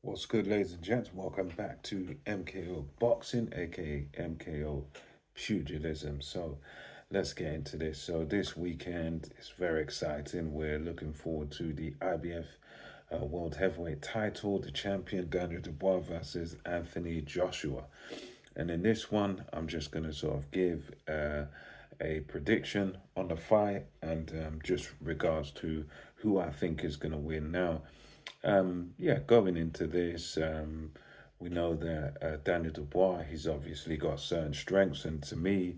What's good, ladies and gents? Welcome back to MKO Boxing, aka MKO Pugilism. So, let's get into this. So, this weekend is very exciting. We're looking forward to the IBF World Heavyweight title, the champion Daniel Dubois versus Anthony Joshua. And in this one, I'm just going to sort of give a prediction on the fight and just regards to who I think is going to win. Now, yeah, going into this, we know that Daniel Dubois, he's obviously got certain strengths, and to me,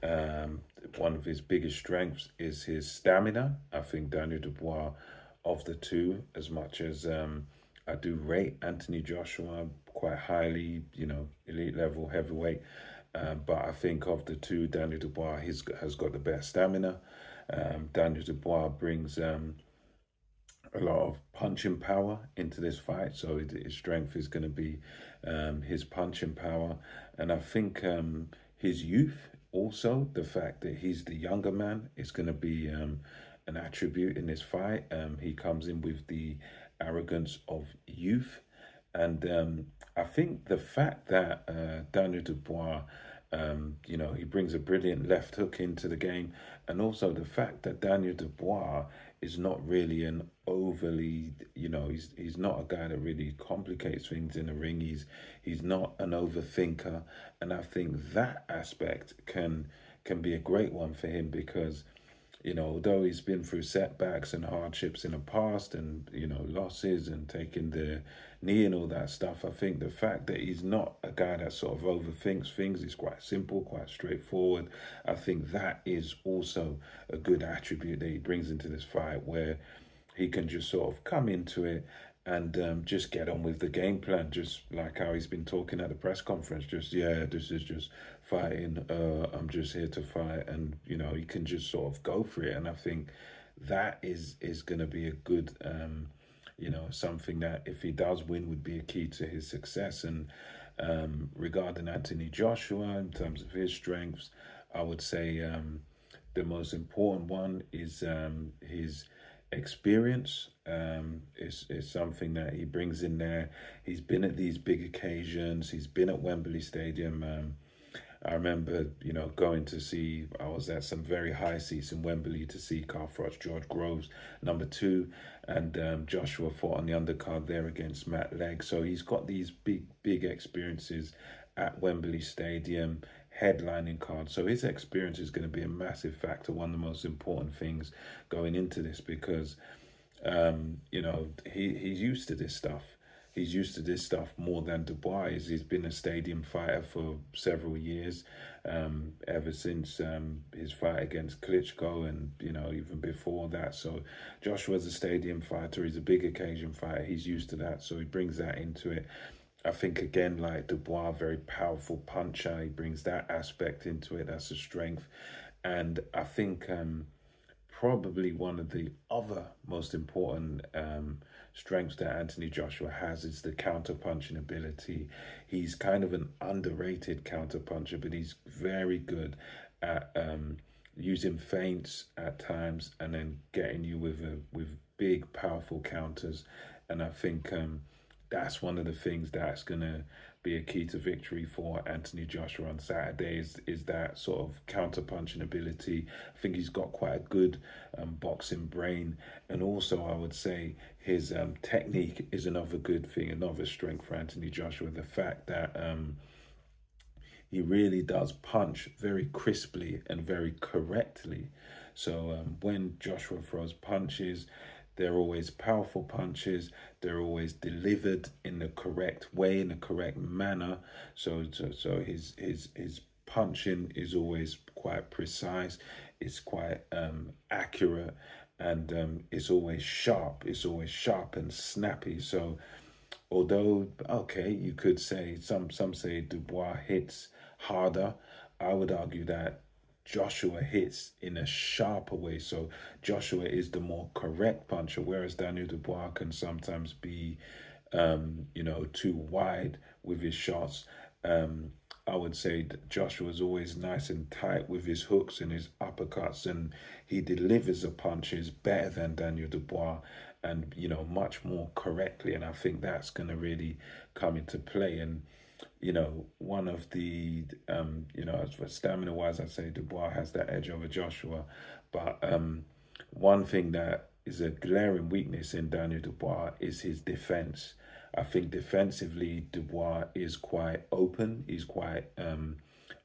one of his biggest strengths is his stamina. I think Daniel Dubois, of the two, as much as I do rate Anthony Joshua quite highly, elite level heavyweight, but I think of the two, Daniel Dubois has got the best stamina. Daniel Dubois brings a lot of punching power into this fight, so his strength is going to be his punching power, and I think his youth, also the fact that he's the younger man, is going to be an attribute in this fight. He comes in with the arrogance of youth, and I think the fact that Daniel Dubois, he brings a brilliant left hook into the game, and also the fact that Daniel Dubois is not really an overly, he's not a guy that really complicates things in the ring. He's not an overthinker, and I think that aspect can be a great one for him because, although he's been through setbacks and hardships in the past and, losses and taking the knee and all that stuff, I think the fact that he's not a guy that sort of overthinks things, is quite simple, quite straightforward. I think that is also a good attribute that he brings into this fight, where he can just sort of come into it and just get on with the game plan, just like how he's been talking at the press conference. Just, yeah, this is just fighting. I'm just here to fight, and he can just sort of go for it. And I think that is going to be a good, something that if he does win would be a key to his success. And regarding Anthony Joshua, in terms of his strengths, I would say the most important one is his experience. Is something that he brings in there. He's been at these big occasions. He's been at Wembley Stadium. I remember, going to see, I was at some very high seats in Wembley to see Carl Froch, George Groves, #2, and Joshua fought on the undercard there against Matt Legg. So he's got these big experiences at Wembley Stadium, headlining cards. So his experience is going to be a massive factor, one of the most important things going into this, because he's used to this stuff. He's used to this stuff more than Dubois is. He's been a stadium fighter for several years, ever since his fight against Klitschko and, even before that. So Joshua's a stadium fighter. He's a big occasion fighter. He's used to that, so he brings that into it. I think, again, like Dubois, very powerful puncher. He brings that aspect into it. That's a strength. And I think probably one of the other most important strengths that Anthony Joshua has is the counter-punching ability. He's kind of an underrated counter-puncher, but he's very good at using feints at times and then getting you with big, powerful counters. And I think that's one of the things that's going to be a key to victory for Anthony Joshua on Saturday is that sort of counter-punching ability. I think he's got quite a good boxing brain. And also, I would say his technique is another good thing, another strength for Anthony Joshua. The fact that he really does punch very crisply and very correctly. So when Joshua throws punches, they're always powerful punches. They're always delivered in the correct way, in the correct manner. So his punching is always quite precise. It's quite accurate, and it's always sharp. It's always sharp and snappy. So although, okay, you could say some say Dubois hits harder, I would argue that Joshua hits in a sharper way. So Joshua is the more correct puncher, whereas Daniel Dubois can sometimes be, too wide with his shots. I would say that Joshua's always nice and tight with his hooks and his uppercuts, and he delivers the punches better than Daniel Dubois. and much more correctly. And I think that's going to really come into play. And one of the as for stamina wise, I'd say Dubois has that edge over Joshua. But one thing that is a glaring weakness in Daniel Dubois is his defense. I think defensively, Dubois is quite open. He's quite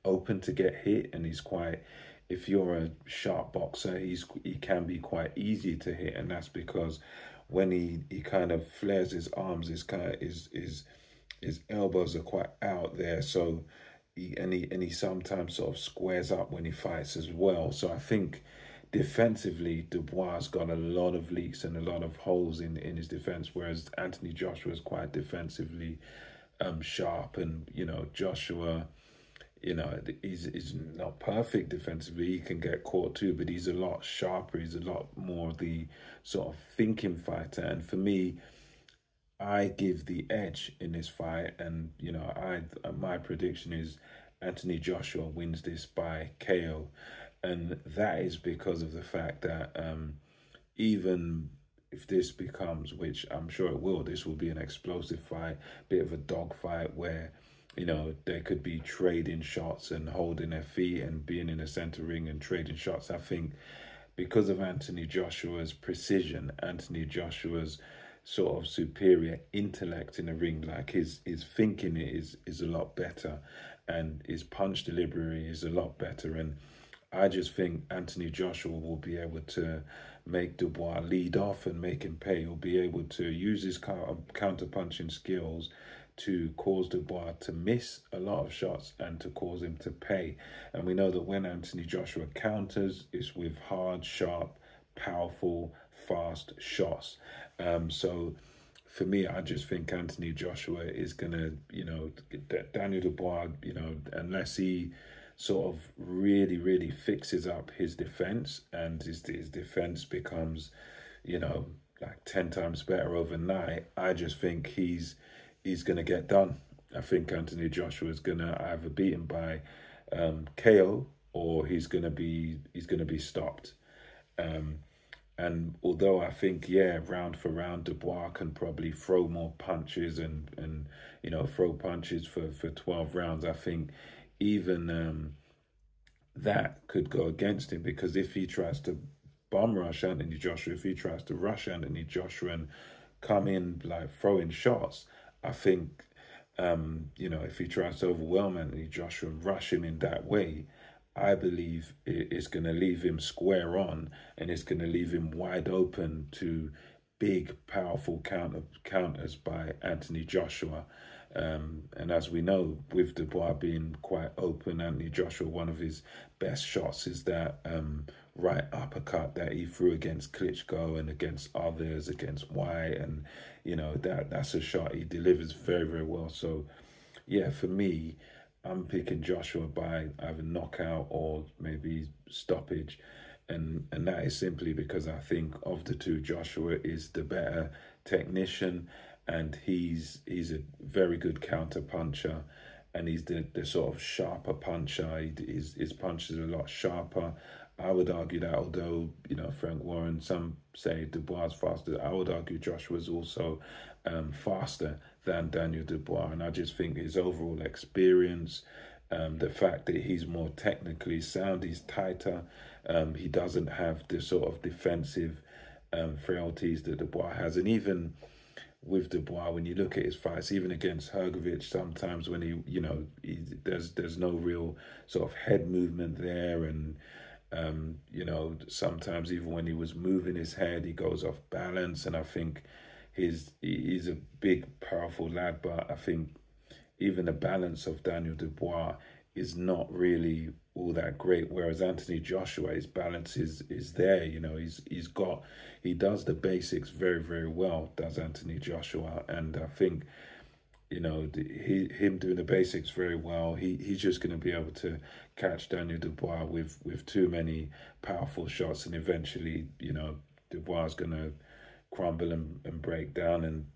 open to get hit, and he's quite. If you're a sharp boxer, he can be quite easy to hit, and that's because when he kind of flares his arms, his elbows are quite out there. So he sometimes sort of squares up when he fights as well. So I think defensively, Dubois got a lot of leaks and a lot of holes in his defense, whereas Anthony Joshua is quite defensively sharp. And Joshua, he's not perfect defensively. He can get caught too, but he's a lot sharper. He's a lot more the sort of thinking fighter. And for me, I give the edge in this fight. And my prediction is Anthony Joshua wins this by KO. And that is because of the fact that even if this becomes, which I'm sure it will, this will be an explosive fight, bit of a dog fight where, they could be trading shots and holding their feet and being in the center ring and trading shots. I think because of Anthony Joshua's precision, Anthony Joshua's sort of superior intellect in the ring, like his thinking is a lot better, and his punch delivery is a lot better. And I just think Anthony Joshua will be able to make Dubois lead off and make him pay. He'll be able to use his counter-punching skills to cause Dubois to miss a lot of shots and to cause him to pay. And we know that when Anthony Joshua counters, it's with hard, sharp, powerful, fast shots. So for me, I just think Anthony Joshua is going to, Daniel Dubois, unless he sort of really, really fixes up his defense and his defense becomes, like 10 times better overnight, I just think he's going to get done. I think Anthony Joshua is going to either beat him by KO or he's going to be stopped. And although I think, round for round, Dubois can probably throw more punches and throw punches for 12 rounds, I think even that could go against him, because if he tries to bum rush Anthony Joshua, if he tries to rush Anthony Joshua and come in like throwing shots, I think, if he tries to overwhelm Anthony Joshua and rush him in that way, I believe it's going to leave him square on, and it's going to leave him wide open to big, powerful counters by Anthony Joshua. And as we know, with Dubois being quite open, Anthony Joshua, one of his best shots is that right uppercut that he threw against Klitschko and against others, against White, and that's a shot he delivers very, very well. So for me, I'm picking Joshua by either knockout or maybe stoppage, and that is simply because I think of the two, Joshua is the better technician, and he's a very good counter puncher, and he's the sort of sharper puncher. His punches are a lot sharper. I would argue that although, Frank Warren, some say Dubois is faster, I would argue Joshua is also faster than Daniel Dubois. And I just think his overall experience, the fact that he's more technically sound, he's tighter, he doesn't have the sort of defensive frailties that Dubois has. And even with Dubois, when you look at his fights, even against Hrgovic, sometimes when there's no real sort of head movement there, and sometimes even when he was moving his head, he goes off balance. And I think he's a big, powerful lad, but I think even the balance of Daniel Dubois is not really all that great. Whereas Anthony Joshua, his balance is there. He does the basics very, very well, does Anthony Joshua. And I think, him doing the basics very well, he's just going to be able to catch Daniel Dubois with too many powerful shots, and eventually, Dubois is going to crumble and break down, and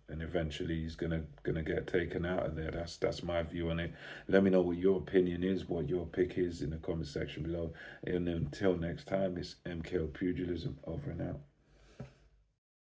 and eventually he's gonna get taken out of there. That's my view on it. Let me know what your opinion is, what your pick is in the comment section below. And until next time, it's MKO Pugilism, over and out.